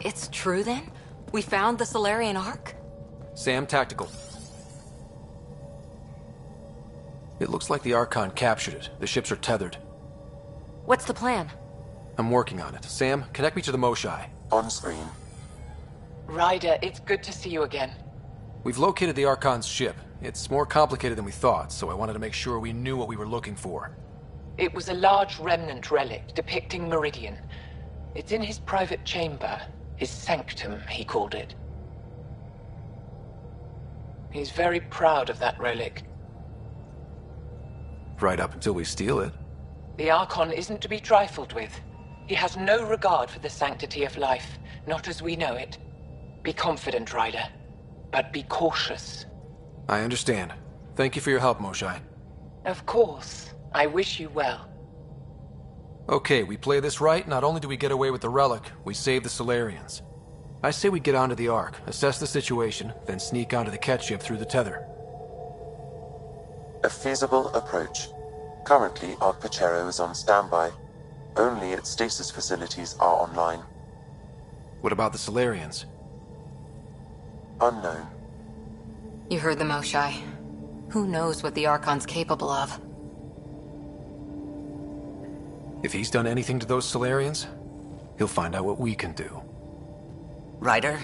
It's true then? We found the Solarian Ark? Sam, tactical. It looks like the Archon captured it. The ships are tethered. What's the plan? I'm working on it. Sam, connect me to the Moshai. On screen. Ryder, it's good to see you again. We've located the Archon's ship. It's more complicated than we thought, so I wanted to make sure we knew what we were looking for. It was a large remnant relic depicting Meridian. It's in his private chamber. His sanctum, he called it. He's very proud of that relic. Right up until we steal it. The Archon isn't to be trifled with. He has no regard for the sanctity of life, not as we know it. Be confident, Ryder, but be cautious. I understand. Thank you for your help, Moshai. Of course. I wish you well. Okay, we play this right. Not only do we get away with the relic, we save the Solarians. I say we get onto the Ark, assess the situation, then sneak onto the Ket ship through the tether. A feasible approach. Currently, Ark Pachero is on standby. Only its stasis facilities are online. What about the Solarians? Unknown. You heard the Moshai. Who knows what the Archon's capable of? If he's done anything to those Solarians, he'll find out what we can do. Ryder?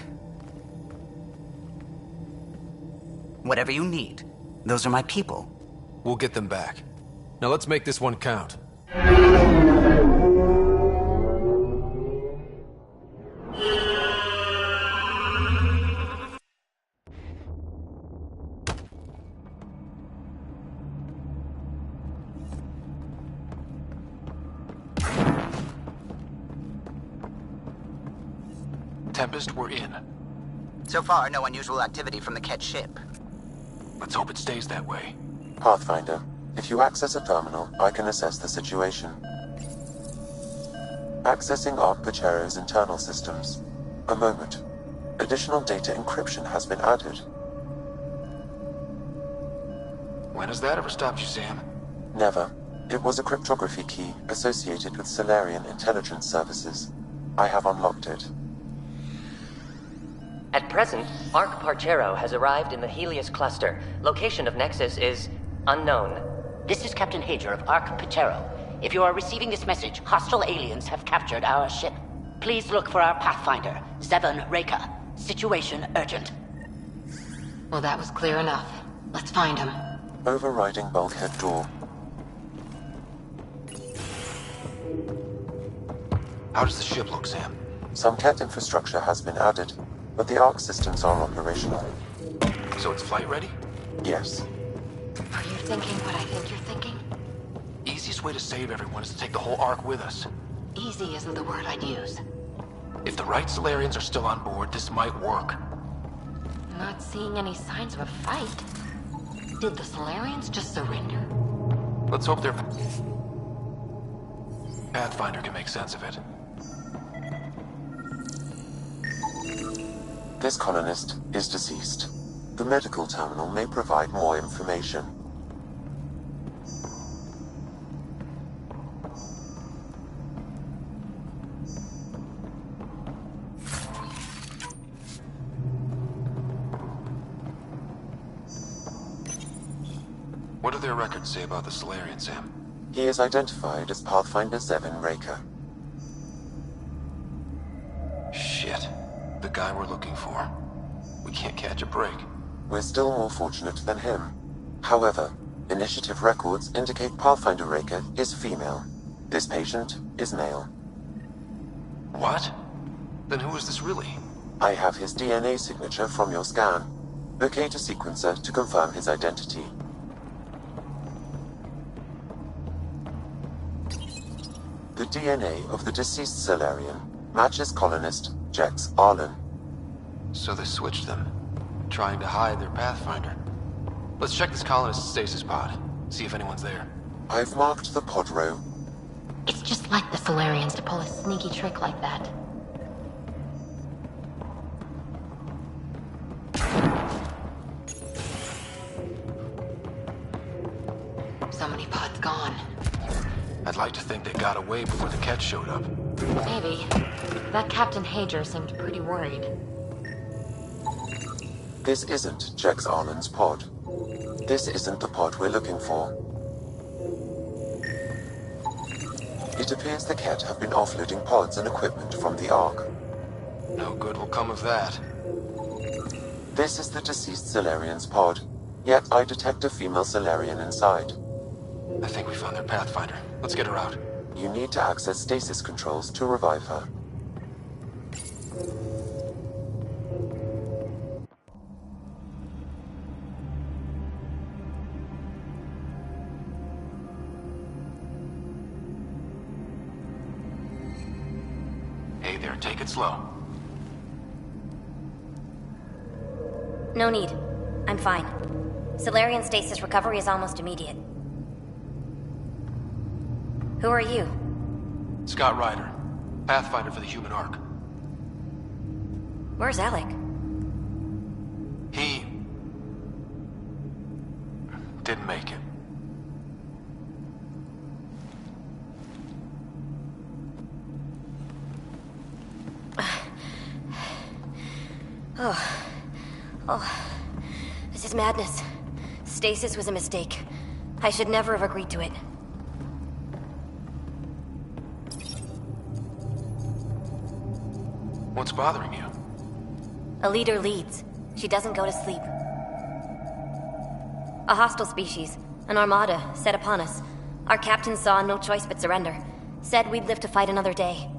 Whatever you need. Those are my people. We'll get them back. Now let's make this one count. Tempest, we're in. So far, no unusual activity from the Ket ship. Let's hope it stays that way. Pathfinder, if you access a terminal, I can assess the situation. Accessing Ark Pachero's internal systems. A moment. Additional data encryption has been added. When has that ever stopped you, Sam? Never. It was a cryptography key associated with Solarian intelligence services. I have unlocked it. At present, Ark Parchero has arrived in the Helios cluster. Location of Nexus is unknown. This is Captain Hager of Ark Pachero. If you are receiving this message, hostile aliens have captured our ship. Please look for our Pathfinder, Zevon Reka. Situation urgent. Well, that was clear enough. Let's find him. Overriding bulkhead door. How does the ship look, Sam? Some Ket infrastructure has been added, but the Ark systems are operational. So it's flight ready? Yes. Are you thinking what I think you're thinking? Easiest way to save everyone is to take the whole Ark with us. Easy isn't the word I'd use. If the right Solarians are still on board, this might work. Not seeing any signs of a fight. Did the Solarians just surrender? Let's hope their Pathfinder can make sense of it. This colonist is deceased. The medical terminal may provide more information. What do their records say about the Solarian, Sam? He is identified as Pathfinder Zevon Reka. Shit. The guy we're looking for. We can't catch a break. We're still more fortunate than him. However, initiative records indicate Pathfinder Reka is female. This patient is male. What? Then who is this really? I have his DNA signature from your scan. Locate a sequencer to confirm his identity. The DNA of the deceased Solarian matches colonist Jex Arlen. So they switched them, trying to hide their Pathfinder. Let's check this colonist's stasis pod, see if anyone's there. I've marked the pod row. It's just like the Solarians to pull a sneaky trick like that. So many pods gone. I'd like to think they got away before the Ket showed up. Maybe. That Captain Hager seemed pretty worried. This isn't Jex Arlen's pod. This isn't the pod we're looking for. It appears the Ket have been offloading pods and equipment from the Ark. No good will come of that. This is the deceased Solarian's pod, yet I detect a female Solarian inside. I think we found their Pathfinder. Let's get her out. You need to access stasis controls to revive her. Hey there, take it slow. No need. I'm fine. Solarian stasis recovery is almost immediate. Who are you? Scott Ryder, Pathfinder for the human Ark. Where's Alec? He didn't make it. Oh, this is madness. Stasis was a mistake. I should never have agreed to it. What's bothering you? A leader leads. She doesn't go to sleep. A hostile species, an armada, set upon us. Our captain saw no choice but surrender. Said we'd live to fight another day.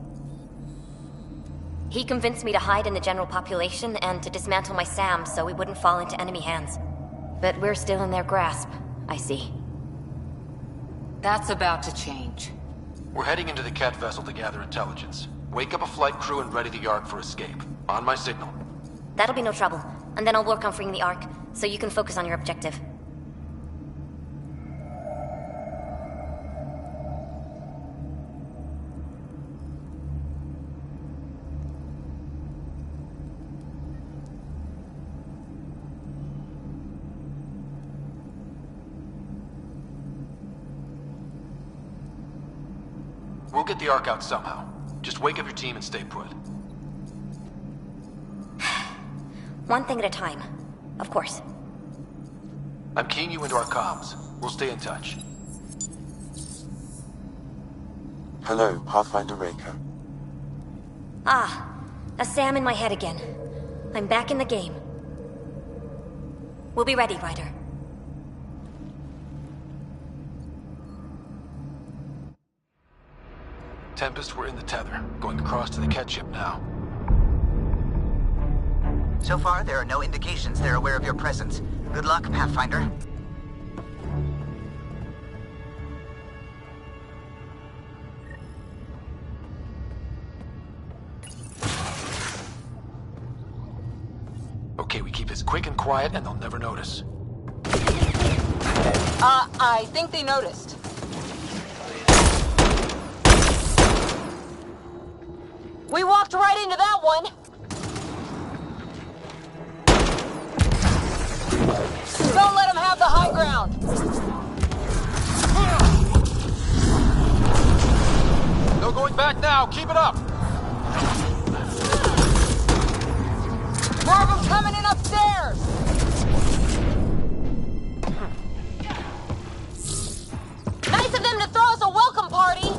He convinced me to hide in the general population and to dismantle my SAM so we wouldn't fall into enemy hands. But we're still in their grasp, I see. That's about to change. We're heading into the Ket vessel to gather intelligence. Wake up a flight crew and ready the Ark for escape. On my signal. That'll be no trouble, and then I'll work on freeing the Ark, so you can focus on your objective. We'll get the Ark out somehow. Just wake up your team and stay put. One thing at a time, of course. I'm keying you into our comms. We'll stay in touch. Hello, Pathfinder Raker. Ah, a SAM in my head again. I'm back in the game. We'll be ready, Ryder. Tempest, we're in the tether. Going across to the Ket ship now. So far, there are no indications they're aware of your presence. Good luck, Pathfinder. Okay, we keep this quick and quiet and they'll never notice. I think they noticed. We walked right into that one! Don't let them have the high ground! No going back now! Keep it up! More of them coming in upstairs! Nice of them to throw us a welcome party!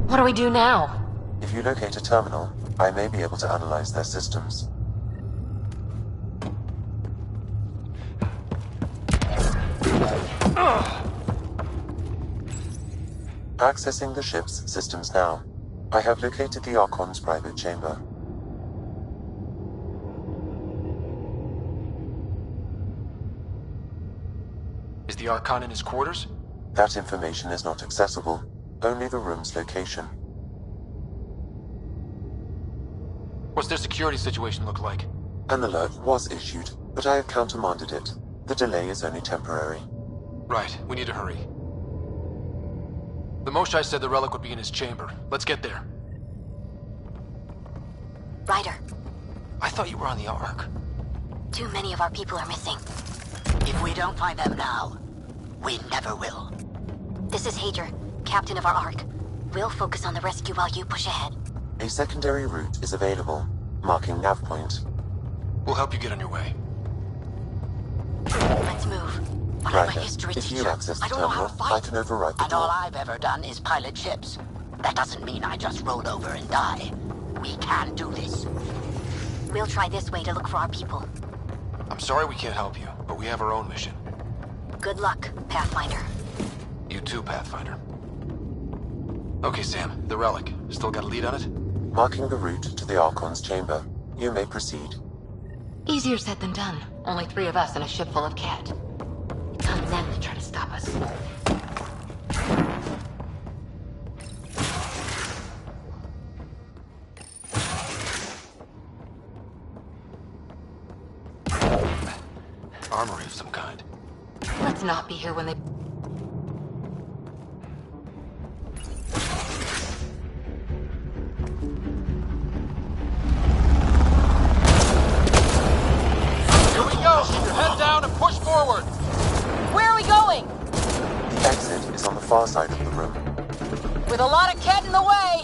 What do we do now? If you locate a terminal, I may be able to analyze their systems. Accessing the ship's systems now. I have located the Archon's private chamber. Is the Archon in his quarters? That information is not accessible. Only the room's location. What's their security situation look like? An alert was issued, but I have countermanded it. The delay is only temporary. Right, we need to hurry. The Moshai said the relic would be in his chamber. Let's get there. Ryder, I thought you were on the Ark. too many of our people are missing. If we don't find them now, we never will. This is Hager, captain of our Ark. We'll focus on the rescue while you push ahead. A secondary route is available, marking nav point. We'll help you get on your way. Let's move. But I'm a Ryder, history if teacher. you access the I don't know how terminal, to I fight. can override the And all door. I've ever done is pilot ships. That doesn't mean I just roll over and die. We can do this. We'll try this way to look for our people. I'm sorry we can't help you, but we have our own mission. Good luck, Pathfinder. You too, Pathfinder. Okay, Sam, the relic. Still got a lead on it? Marking the route to the Archon's chamber. You may proceed. Easier said than done. Only 3 of us and a ship full of cat. It's on them to try to stop us. Armory of some kind. Let's not be here when they... Here we go! Keep your head down and push forward! Where are we going? The exit is on the far side of the room. With a lot of cat in the way.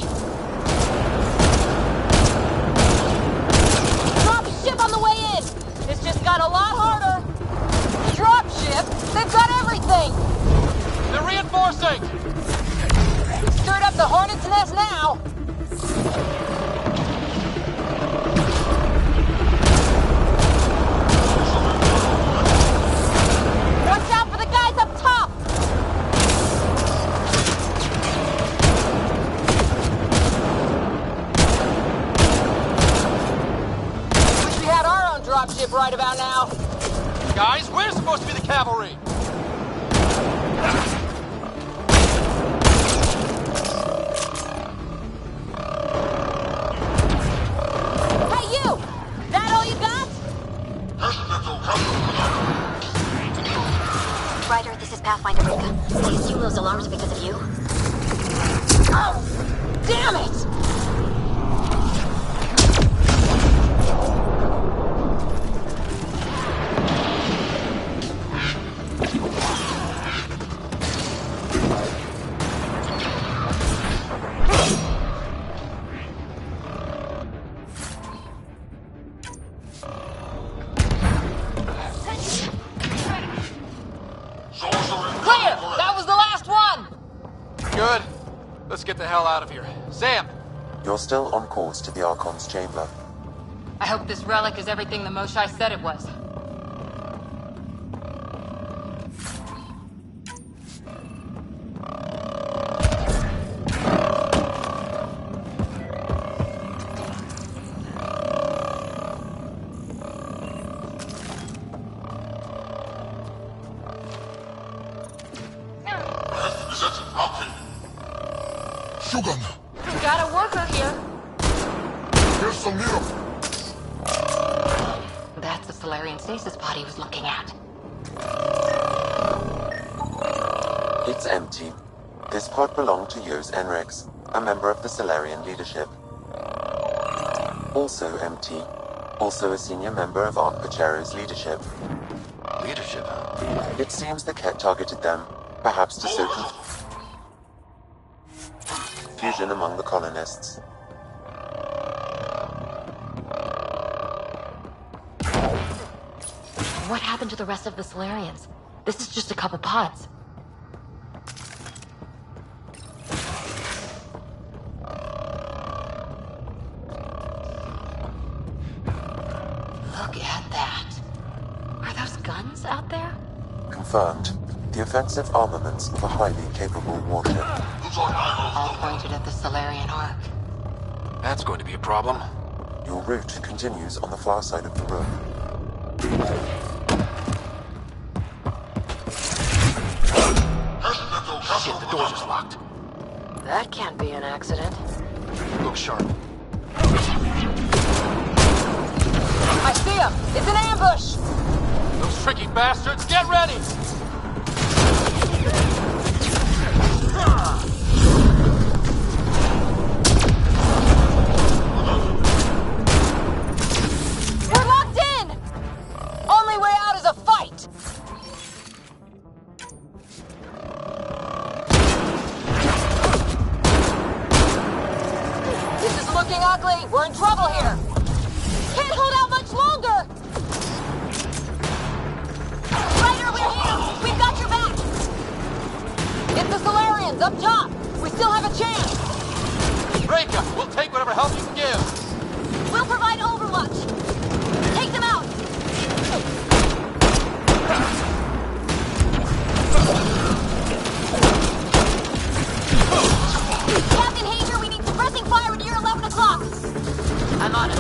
Drop ship on the way in. It's just got a lot harder. Drop ship? They've got everything. They're reinforcing! We've stirred up the hornet's nest now. Watch out for the guys up top. Wish we had our own dropship right about now. Guys, we're supposed to be the cavalry! Hey, you! That all you got? Ryder, this is Pathfinder Rika. I assume those alarms are because of you? Oh, damn it! Clear! That was the last one! Good. Let's get the hell out of here. Sam! You're still on course to the Archon's chamber. I hope this relic is everything the Moshai said it was. We got a worker here. That's the Solarian stasis pod he was looking at. It's empty. This pod belonged to Yos Enrix, a member of the Solarian leadership. Also empty. Also a senior member of Ark Pachero's leadership. Leadership, huh? It seems the Ket targeted them, perhaps to sow confusion among the colonists. What happened to the rest of the Solarians? This is just a couple pods. Look at that. Are those guns out there? Confirmed. The offensive armaments of a highly capable warship. All pointed at the Solarian Ark. That's going to be a problem. Your route continues on the far side of the room. Shit, the door's just locked. That can't be an accident. Look sharp. I see him! him! It's an ambush! Those tricky bastards, get ready! We're locked in! Only way out is a fight! This is looking ugly. We're in trouble here. Can't hold out much longer! Ryder, we're here! We've got your back! It's the Solarians, up top! We still have a chance! Reka, we'll take whatever help you can give! We'll provide overwatch. Take them out. Captain Hager, we need suppressing fire near 11 o'clock. I'm on it.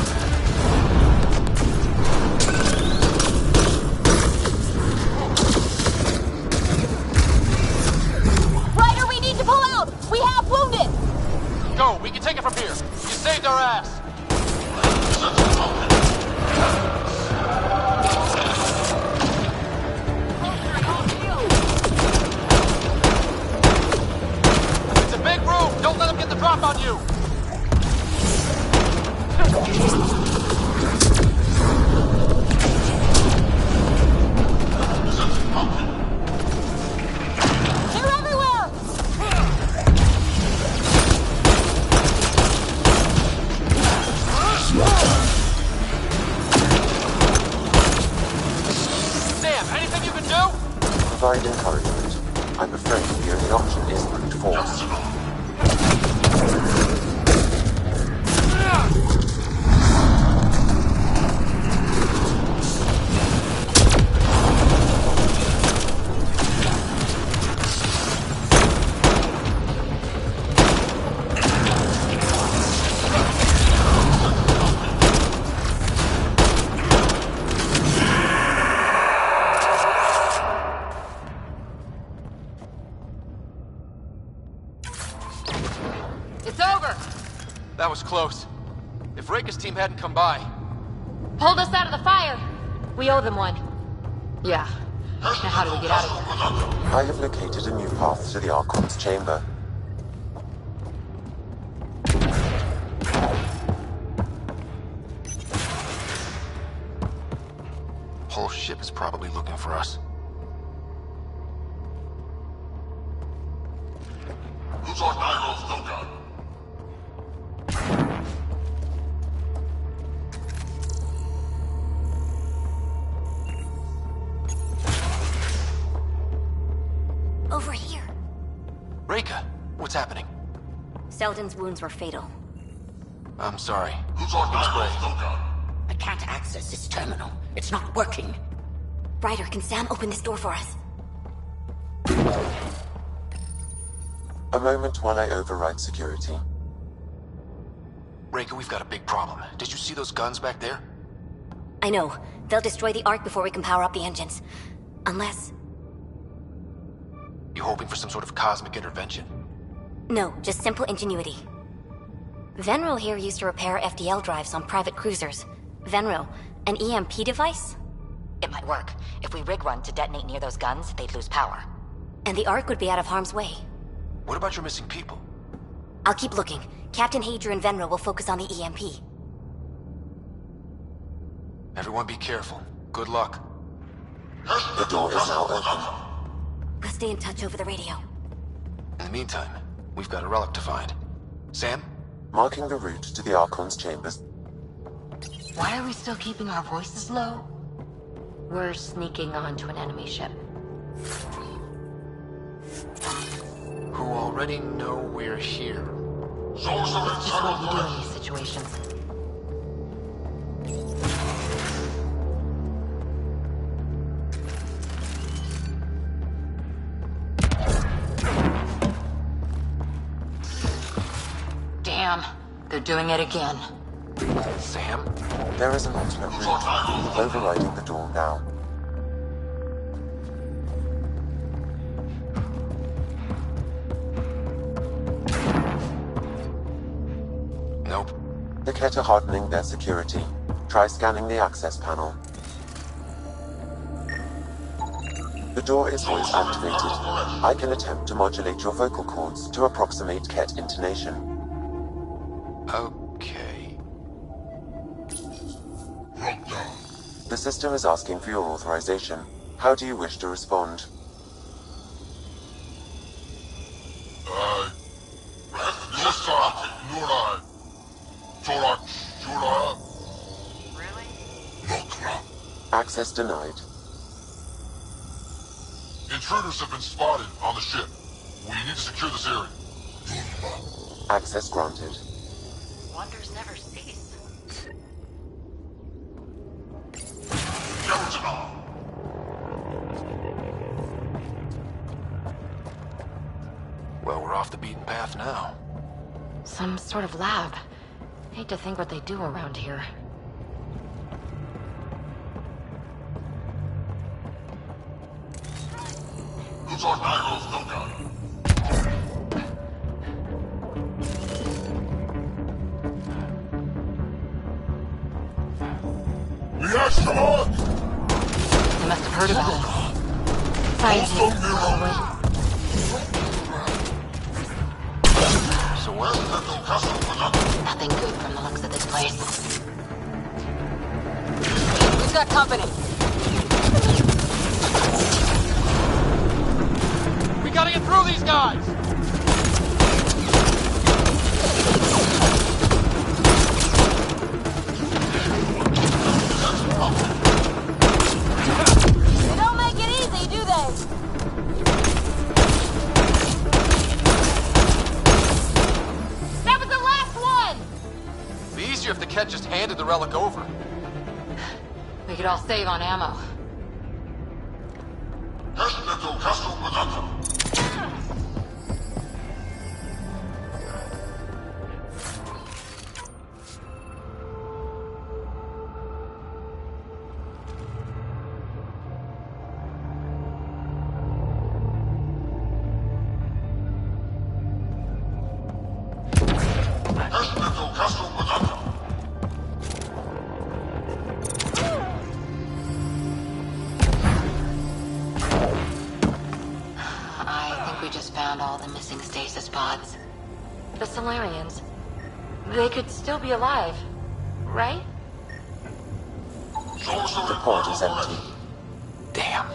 Ryder, we need to pull out! We have wounded! Go, we can take it from here! You saved our ass! It's a big room! Don't let them get the drop on you! They're everywhere! Sam, anything you can do? Provide encouragement. I'm afraid the only option is brute force. It's over! That was close. If Reka's team hadn't come by... Hold us out of the fire! We owe them one. Yeah. Now how do we get out of here? I have located a new path to the Archon's chamber. Whole ship is probably looking for us. Over here. Reka, what's happening? Selden's wounds were fatal. I'm sorry. I can't access this terminal. It's not working. Ryder, can Sam open this door for us? A moment while I override security. Reka, we've got a big problem. Did you see those guns back there? I know. They'll destroy the Ark before we can power up the engines. Unless... You hoping for some sort of cosmic intervention? No, just simple ingenuity. Venril here used to repair FDL drives on private cruisers. Venril, an EMP device? It might work. If we rig one to detonate near those guns, they'd lose power. And the Ark would be out of harm's way. What about your missing people? I'll keep looking. Captain Hager and Venril will focus on the EMP. Everyone be careful. Good luck. The door is now open. We'll stay in touch over the radio. In the meantime, we've got a relic to find. Sam? Marking the route to the Archon's chambers. Why are we still keeping our voices low? We're sneaking onto an enemy ship. Who already know we're here. It's just what you do in these situations. Damn, they're doing it again. Sam? There is an alternate route. Overriding the door now. Nope. The Kett are hardening their security. Try scanning the access panel. The door is voice activated. I can attempt to modulate your vocal cords to approximate Ket intonation. Okay. The system is asking for your authorization. How do you wish to respond? Access denied. Intruders have been spotted on the ship. We need to secure this area. Access granted. Wonders never cease. Well, we're off the beaten path now. Some sort of lab. Hate to think what they do around here. They must have heard about us. Scientists, probably. So what? Nothing good from the looks of this place. We've got company. We gotta get through these guys! They don't make it easy, do they? That was the last one! It'd be easier if the Ket just handed the relic over. We could all save on ammo. We just found all the missing stasis pods. The Solarians. They could still be alive, right? The pod is empty. Damn.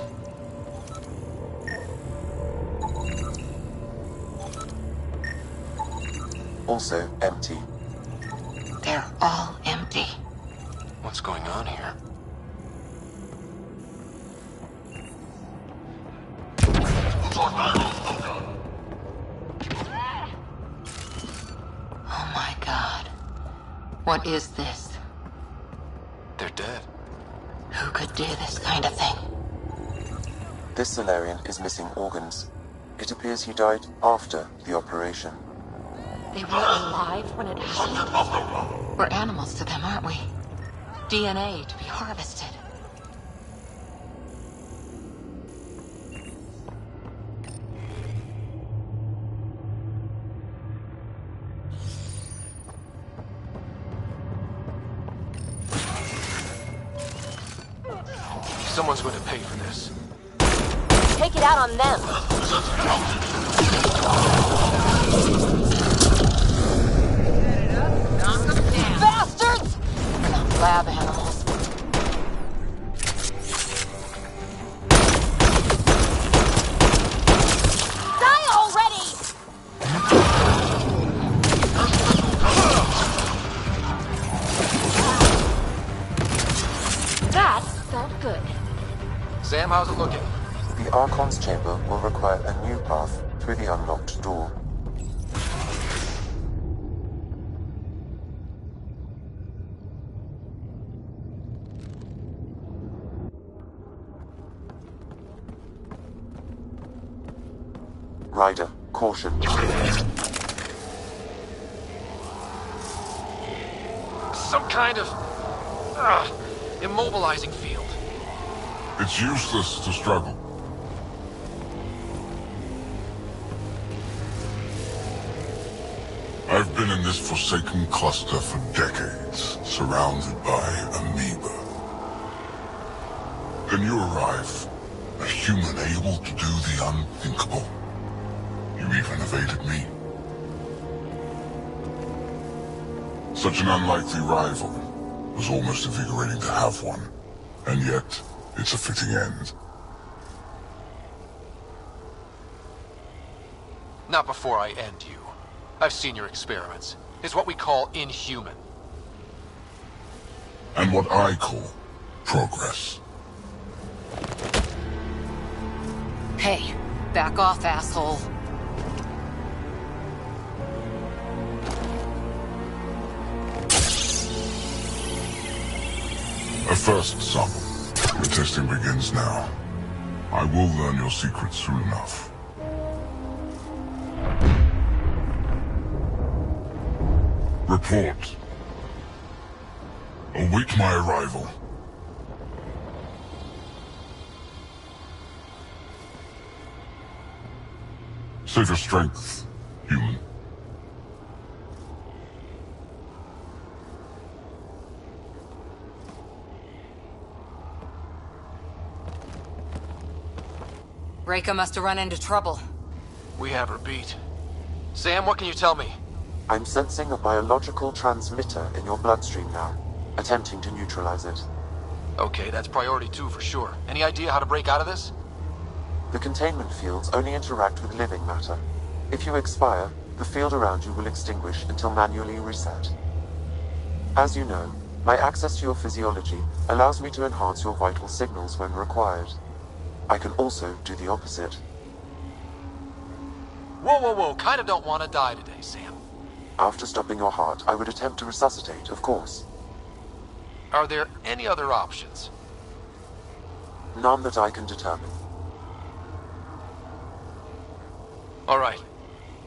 Also empty. They're all empty. What's going on here? Oh my god. What is this? They're dead. Who could do this kind of thing? This Solarian is missing organs. It appears he died after the operation. They were alive when it happened? We're animals to them, aren't we? DNA to be harvested. Someone's going to pay for this. Take it out on them. Bastards! We're not lab animals. Die already! That felt good. Sam, how's it looking? The Archon's chamber will require a new path through the unlocked door. Ryder, caution. Some kind of immobilizing field. It's useless to struggle. I've been in this forsaken cluster for decades, so surrounded by amoeba. Then you arrive, a human able to do the unthinkable. You even evaded me. Such an unlikely rival. Was almost invigorating to have one. And yet, it's a fitting end. Not before I end you. I've seen your experiments. It's what we call inhuman. And what I call progress. Hey, back off, asshole. A first sample. The testing begins now. I will learn your secrets soon enough. Report. Await my arrival. Save your strength, human. Reka must have run into trouble. We have her beat. Sam, what can you tell me? I'm sensing a biological transmitter in your bloodstream now, attempting to neutralize it. Okay, that's priority 2 for sure. Any idea how to break out of this? The containment fields only interact with living matter. If you expire, the field around you will extinguish until manually reset. As you know, my access to your physiology allows me to enhance your vital signals when required. I can also do the opposite. Whoa. Kinda don't want to die today, Sam. After stopping your heart, I would attempt to resuscitate, of course. Are there any other options? None that I can determine. All right.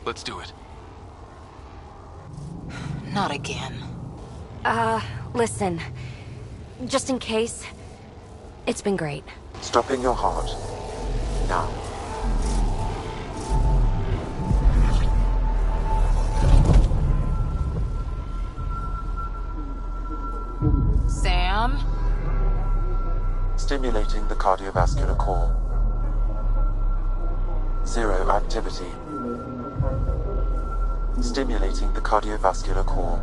Let's do it. Not again. Listen. Just in case, it's been great. Stopping your heart. Now. Sam? Stimulating the cardiovascular core. 0 activity. Stimulating the cardiovascular core.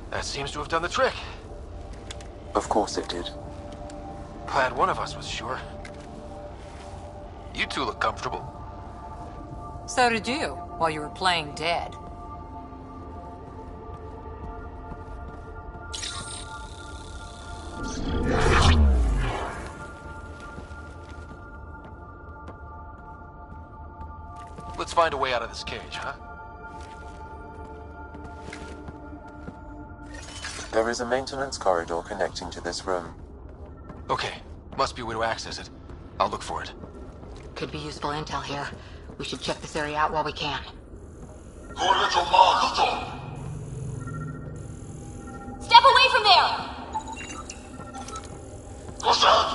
That seems to have done the trick. Of course it did. Glad one of us was sure. You two look comfortable. So did you, while you were playing dead. Let's find a way out of this cage, huh? There is a maintenance corridor connecting to this room. Okay. Must be a way to access it. I'll look for it. Could be useful intel here. We should check this area out while we can. Go and let your ma look on. Step away from there! What's that?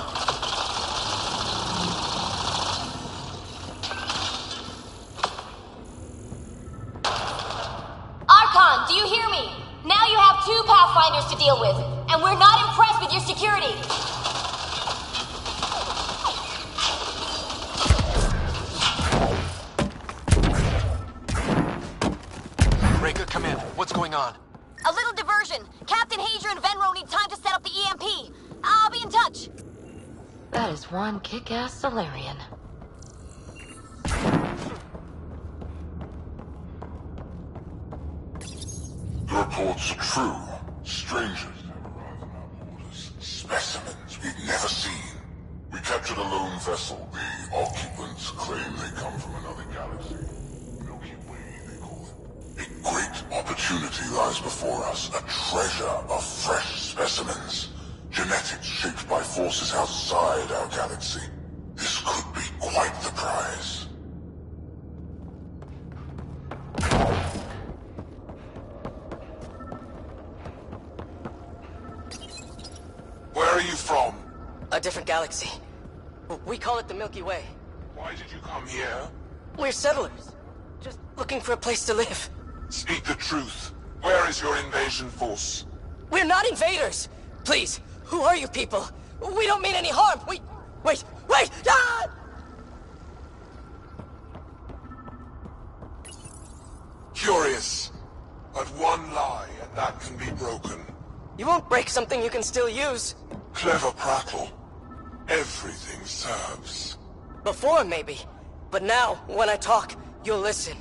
Archon, do you hear me? Now you have 2 Pathfinders to deal with, and we're not impressed with your security. Reka, come in. What's going on? A little diversion. Captain Hager and Venro need time to set up the EMP. I'll be in touch. That is one kick-ass Solarian. The reports are true. Strangers have arrived on our borders. Specimens we'd never seen. We captured a lone vessel. The occupants claim they come from another galaxy. Milky Way, they call it. A great opportunity lies before us. A treasure of fresh specimens. Genetics shaped by forces outside our galaxy. This could be quite the prize. A different galaxy. We call it the Milky Way. Why did you come here? We're settlers. Just looking for a place to live. Speak the truth. Where is your invasion force? We're not invaders! Please, who are you people? We don't mean any harm! Wait! Ah! Curious. But one lie, and that can be broken. You won't break something you can still use. Clever prattle. Everything serves. Before, maybe. But now, when I talk, you'll listen.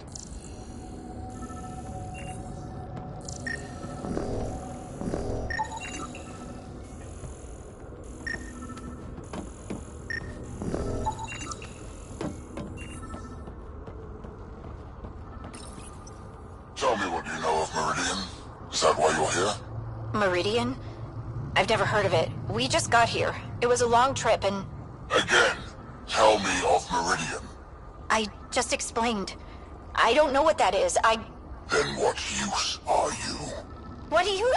Tell me what you know of Meridian. Is that why you're here? Meridian? I've never heard of it. We just got here. It was a long trip and... Again, tell me of Meridian. I just explained. I don't know what that is. Then what use are you? What do you...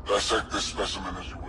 Dissect this specimen as you will.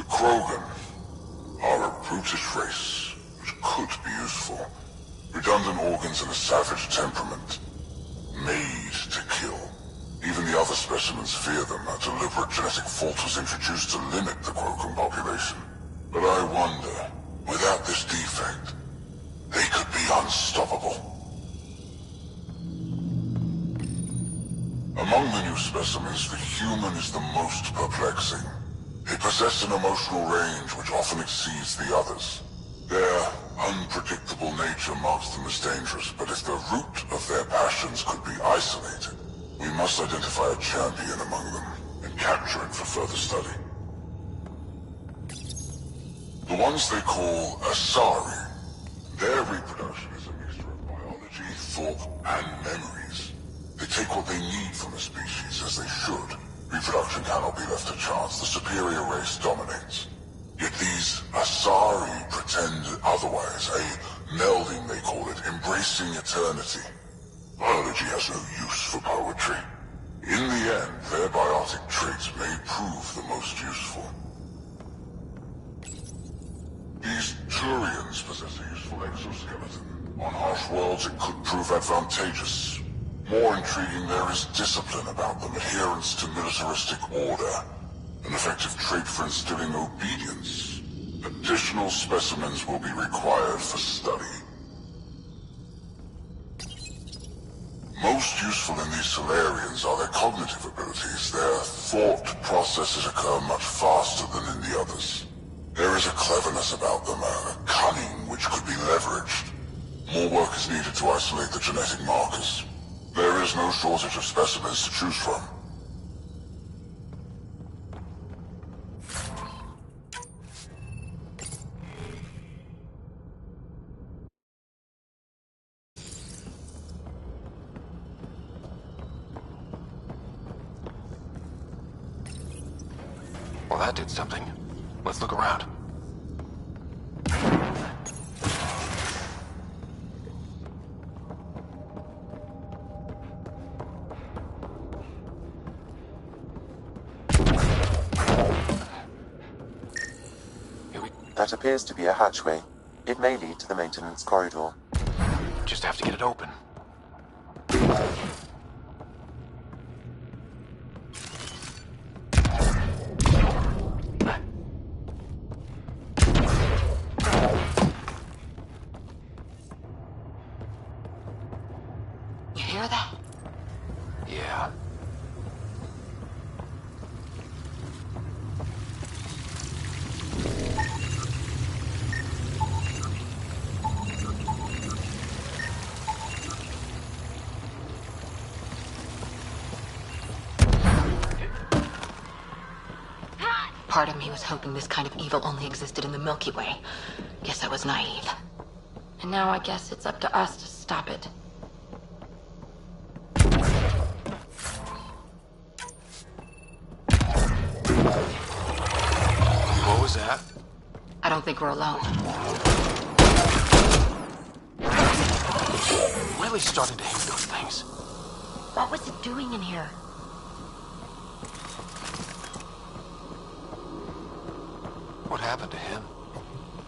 Krogan are a brutish race, which could be useful. Redundant organs and a savage temperament. Made to kill. Even the other specimens fear them. A deliberate genetic fault was introduced to limit the Krogan population. But I wonder, without this defect, they could be unstoppable. Among the new specimens, the human is the most perplexing. They possess an emotional range which often exceeds the others. Their unpredictable nature marks them as dangerous, but if the root of their passions could be isolated, we must identify a champion among them and capture it for further study. The ones they call Asari. Their reproduction is a mixture of biology, thought, and memories. They take what they need from a species, as they should. Reproduction cannot be left to chance. The superior race dominates. Yet these Asari pretend otherwise. A melding, they call it, embracing eternity. Biology has no use for poetry. In the end, their biotic traits may prove the most useful. These Turians possess a useful exoskeleton. On harsh worlds, it could prove advantageous. More intriguing, there is discipline about them, adherence to militaristic order, an effective trait for instilling obedience. Additional specimens will be required for study. Most useful in these Solarians are their cognitive abilities. Their thought processes occur much faster than in the others. There is a cleverness about them, a cunning which could be leveraged. More work is needed to isolate the genetic markers. There is no shortage of specimens to choose from. Well, that did something. Let's look around. That appears to be a hatchway. It may lead to the maintenance corridor. Just have to get it open. Part of me was hoping this kind of evil only existed in the Milky Way. Guess I was naive. And now I guess it's up to us to stop it. What was that? I don't think we're alone. Really starting to hate those things. What was it doing in here? What happened to him?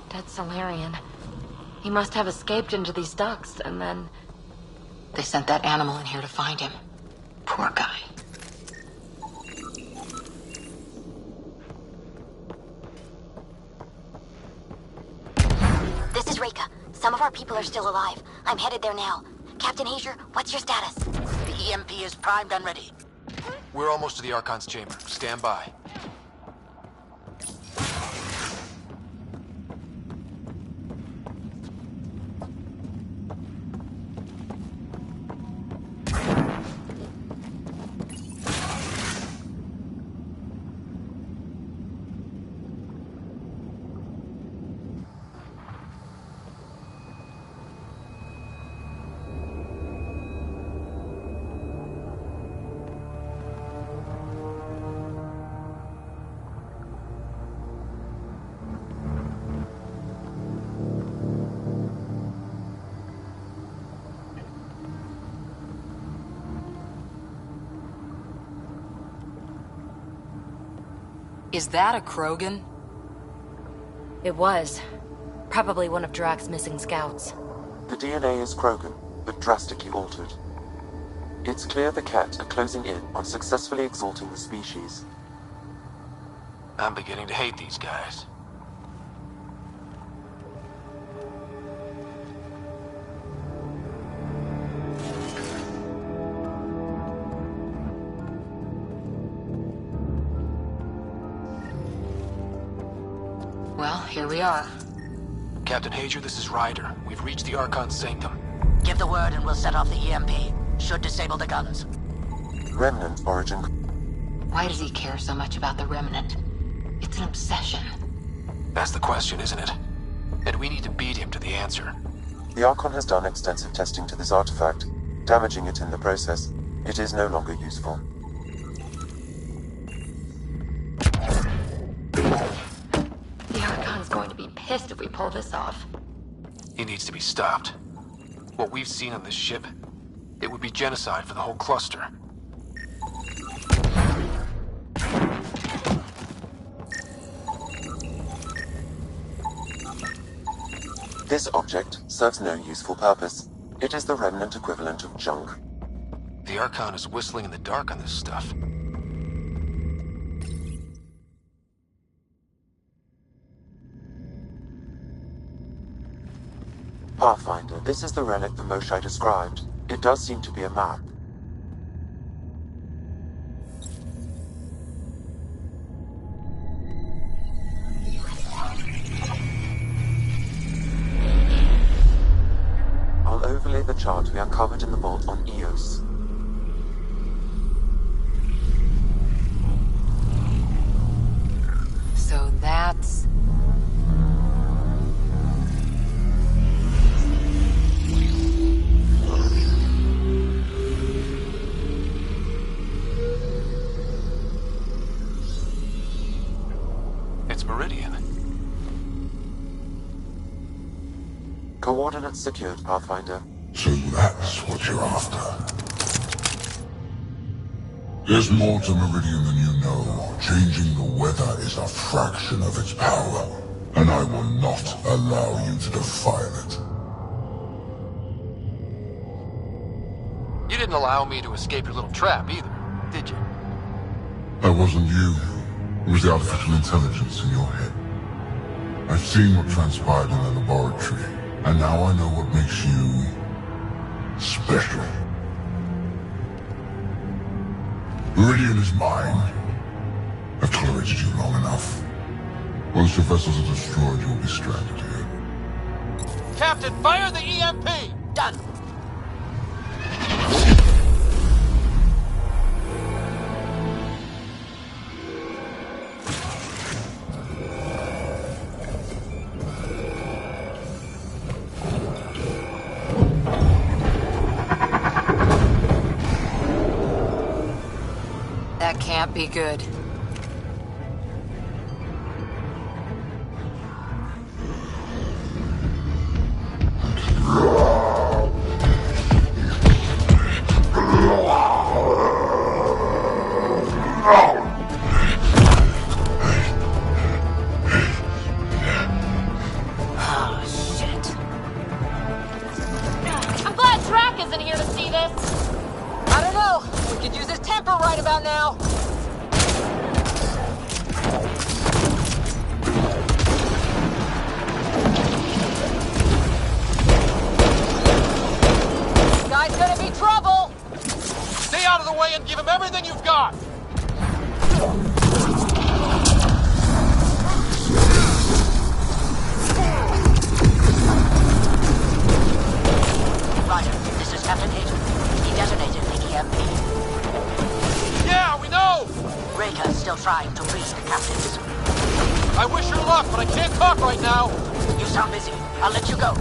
Dead Solarian. He must have escaped into these ducts, and then... They sent that animal in here to find him. Poor guy. This is Reka. Some of our people are still alive. I'm headed there now. Captain Hazer, what's your status? The EMP is primed and ready. We're almost to the Archon's chamber. Stand by. Is that a Krogan? It was. Probably one of Drax's missing scouts. The DNA is Krogan, but drastically altered. It's clear the Ket are closing in on successfully exalting the species. I'm beginning to hate these guys. Well, here we are. Captain Hager, this is Ryder. We've reached the Archon's sanctum. Give the word and we'll set off the EMP. Should disable the guns. Remnant origin. Why does he care so much about the Remnant? It's an obsession. That's the question, isn't it? And we need to beat him to the answer. The Archon has done extensive testing to this artifact, damaging it in the process. It is no longer useful. The Archon's going to be pissed if we pull this off. He needs to be stopped. What we've seen on this ship, it would be genocide for the whole cluster. This object serves no useful purpose. It is the Remnant equivalent of junk. The Archon is whistling in the dark on this stuff. Pathfinder, this is the relic the Moshai described. It does seem to be a map. I'll overlay the chart we uncovered in the vault on Eos. So that's... It's Meridian. Coordinates secured, Pathfinder. So that's what you're after. There's more to Meridian than you know. Changing the weather is a fraction of its power, and I will not allow you to defile it. You didn't allow me to escape your little trap either, did you? That wasn't you. It was the artificial intelligence in your head. I've seen what transpired in the laboratory, and now I know what makes you special. Meridian is mine. I've tolerated you long enough. Once your vessels are destroyed, you'll be stranded here. Captain, fire the EMP! Done. That can't be good. Right about now. Guy's gonna be trouble. Stay out of the way and give him everything you've got. Roger, this is Captain Hager. He detonated the EMP. Yeah, we know! Reka is still trying to reach the captains. I wish her luck, but I can't talk right now. You sound busy. I'll let you go.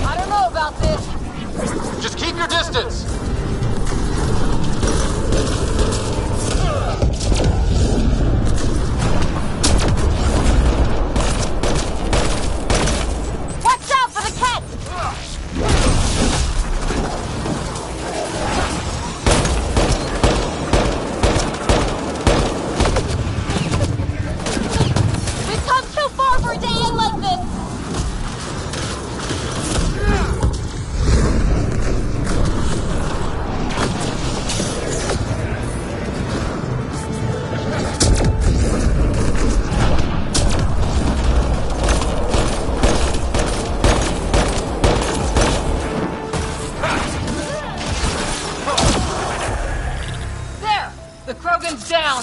I don't know about this. Just keep your distance. Down.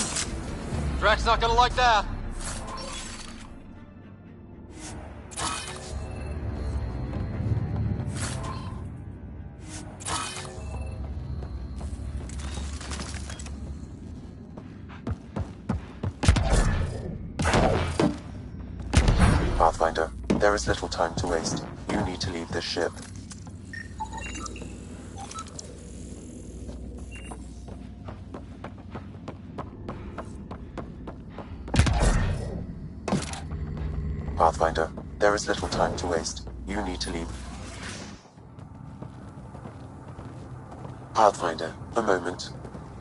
Drax's not gonna like that. Pathfinder, there is little time to waste. You need to leave this ship. Pathfinder, there is little time to waste. You need to leave. Pathfinder, a moment.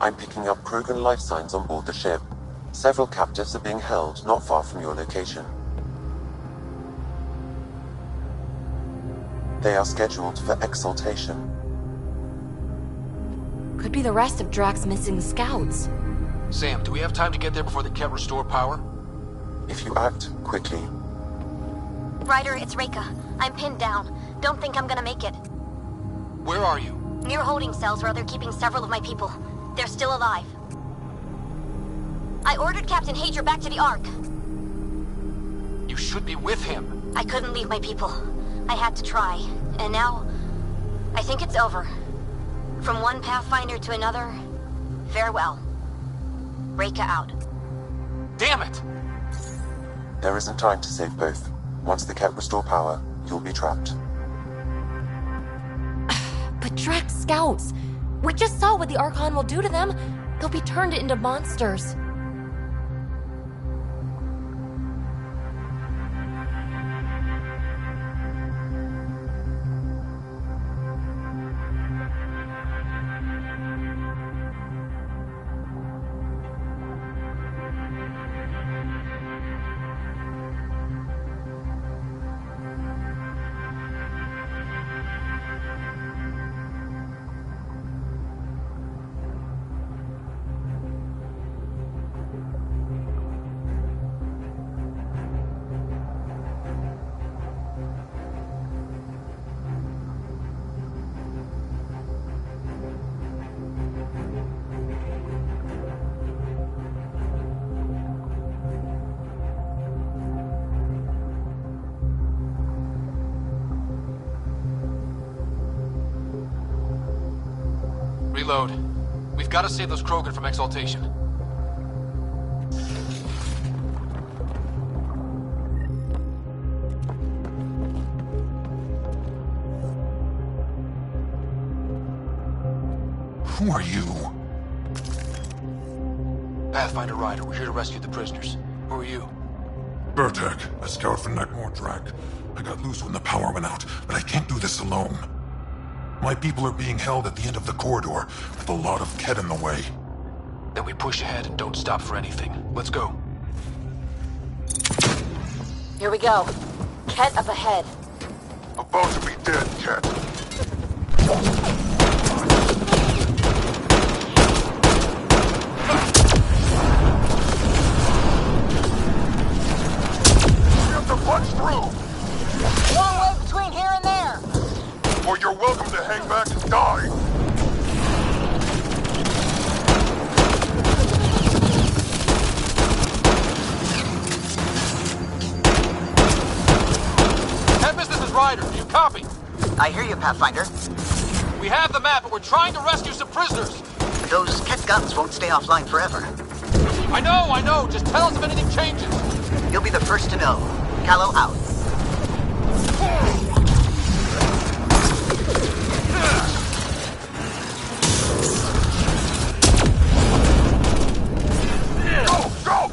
I'm picking up Krogan life signs on board the ship. Several captives are being held not far from your location. They are scheduled for exaltation. Could be the rest of Drax's missing scouts. Sam, do we have time to get there before the Ket restore power? If you act quickly. Ryder, it's Reka. I'm pinned down. Don't think I'm gonna make it. Where are you? Near holding cells where they're keeping several of my people. They're still alive. I ordered Captain Hager back to the Ark. You should be with him. I couldn't leave my people. I had to try. And now, I think it's over. From one Pathfinder to another, farewell. Reka out. Damn it! There isn't time to save both. Once the Ket restore power, you'll be trapped. But Drax scouts! We just saw what the Archon will do to them. They'll be turned into monsters. Reload. We've got to save those Krogan from exaltation. Who are you? Pathfinder Ryder, we're here to rescue the prisoners. Who are you? Burtek, a scout from Nekmor. I got loose when the power went out, but I can't do this alone. My people are being held at the end of the corridor, with a lot of Ket in the way. Then we push ahead and don't stop for anything. Let's go. Here we go. Ket up ahead. About to be dead, Ket. We have to punch through! Long way between here and there. Or you're welcome to hang back and die. Tempest, this is Ryder. Do you copy? I hear you, Pathfinder. We have the map, but we're trying to rescue some prisoners. Those Ket guns won't stay offline forever. I know. Just tell us if anything changes. You'll be the first to know. Callow out. Go!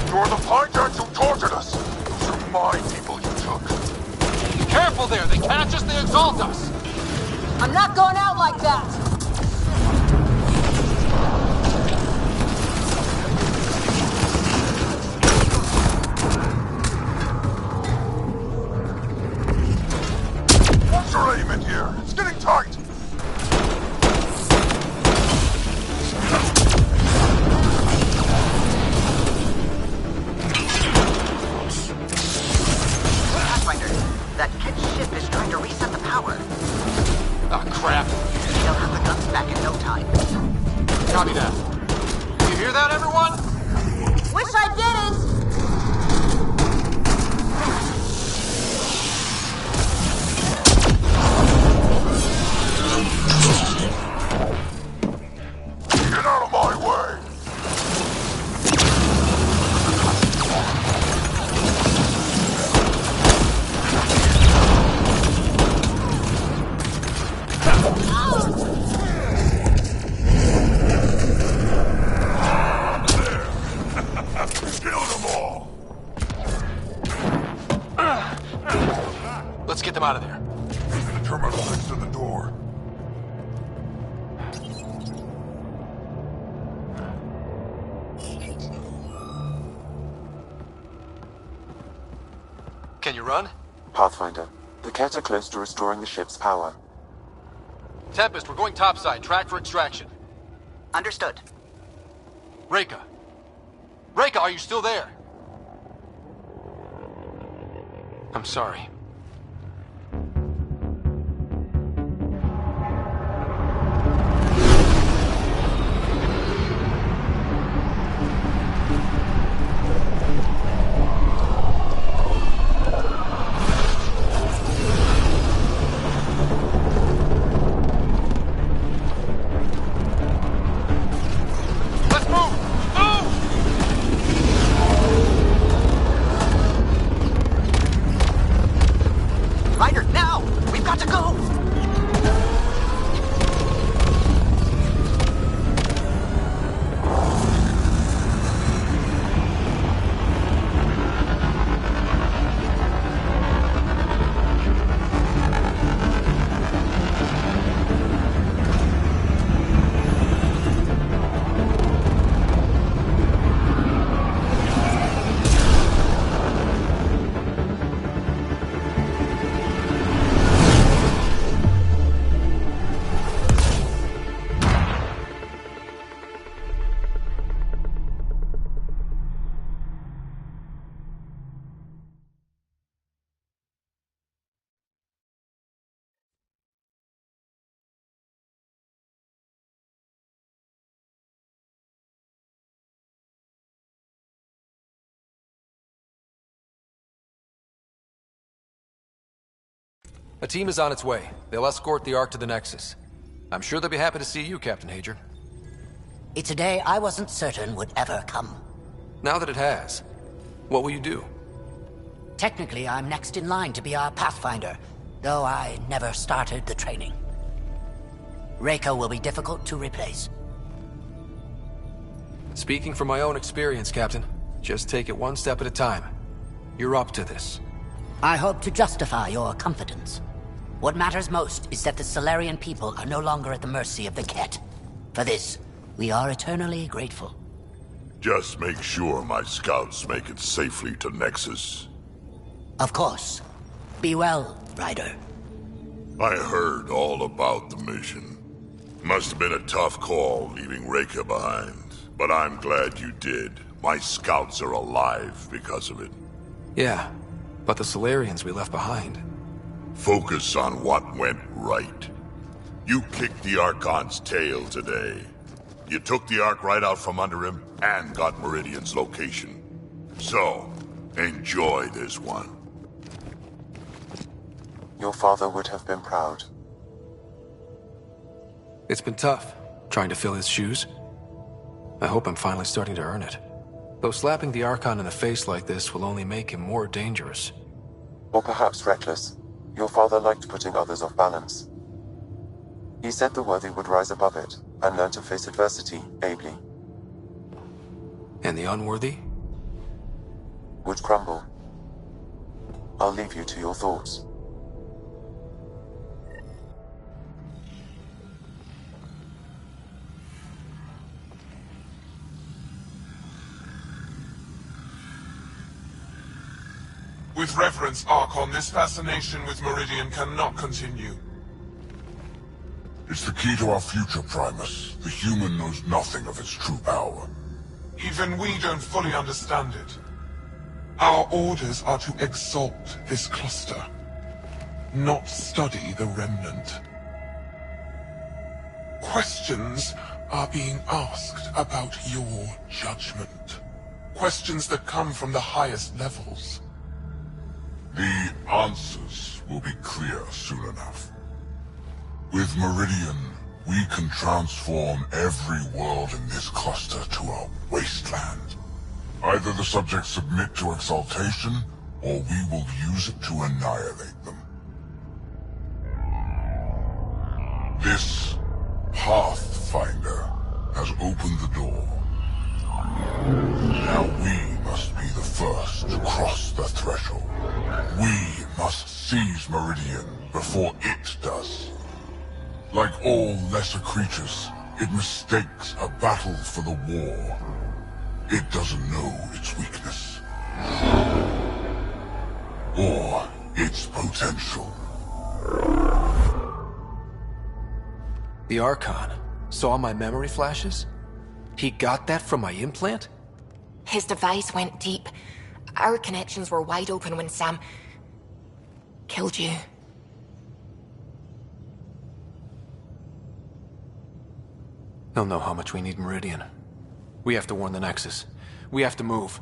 You're the Pinejacks who tortured us. Those are my people you took. Careful there. They catch us, they exalt us. I'm not going out like that. What's your aim in here? It's getting tight. Pathfinder, that Ket ship is trying to reset the power. Ah, crap. They'll have the guns back in no time. Copy that. Do you hear that, everyone? Wish I didn't. Get out of my way! Kill them all! Let's get them out of there. The terminal next to the door. Can you run? Pathfinder, the Ket are close to restoring the ship's power. Tempest, we're going topside. Track for extraction. Understood. Reka. Reka, are you still there? I'm sorry. Let's move! Move! Ryder, now! We've got to go! A team is on its way. They'll escort the Ark to the Nexus. I'm sure they'll be happy to see you, Captain Hager. It's a day I wasn't certain would ever come. Now that it has, what will you do? Technically, I'm next in line to be our Pathfinder, though I never started the training. Reika will be difficult to replace. Speaking from my own experience, Captain, just take it one step at a time. You're up to this. I hope to justify your confidence. What matters most is that the Solarian people are no longer at the mercy of the Ket. For this, we are eternally grateful. Just make sure my scouts make it safely to Nexus. Of course. Be well, Ryder. I heard all about the mission. Must have been a tough call leaving Reika behind, but I'm glad you did. My scouts are alive because of it. Yeah, but the Solarians we left behind. Focus on what went right. You kicked the Archon's tail today. You took the Ark right out from under him and got Meridian's location. So, enjoy this one. Your father would have been proud. It's been tough, trying to fill his shoes. I hope I'm finally starting to earn it. Though slapping the Archon in the face like this will only make him more dangerous. Or perhaps reckless. Your father liked putting others off balance. He said the worthy would rise above it, and learn to face adversity ably. And the unworthy? Would crumble. I'll leave you to your thoughts. With reverence, Archon, this fascination with Meridian cannot continue. It's the key to our future, Primus. The human knows nothing of its true power. Even we don't fully understand it. Our orders are to exalt this cluster, not study the remnant. Questions are being asked about your judgment. Questions that come from the highest levels. The answers will be clear soon enough. With Meridian, we can transform every world in this cluster to a wasteland. Either the subjects submit to exaltation, or we will use it to annihilate them. This Pathfinder has opened the door. Now we must be the first to cross the threshold. We must seize Meridian before it does. Like all lesser creatures, it mistakes a battle for the war. It doesn't know its weakness. Or its potential. The Archon saw my memory flashes? He got that from my implant? His device went deep. Our connections were wide open when Sam killed you. He'll know how much we need Meridian. We have to warn the Nexus. We have to move.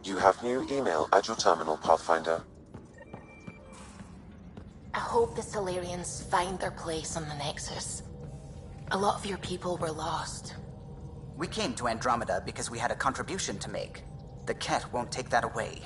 You have new email at your terminal, Pathfinder. I hope the Solarians find their place on the Nexus. A lot of your people were lost. We came to Andromeda because we had a contribution to make. The Ket won't take that away.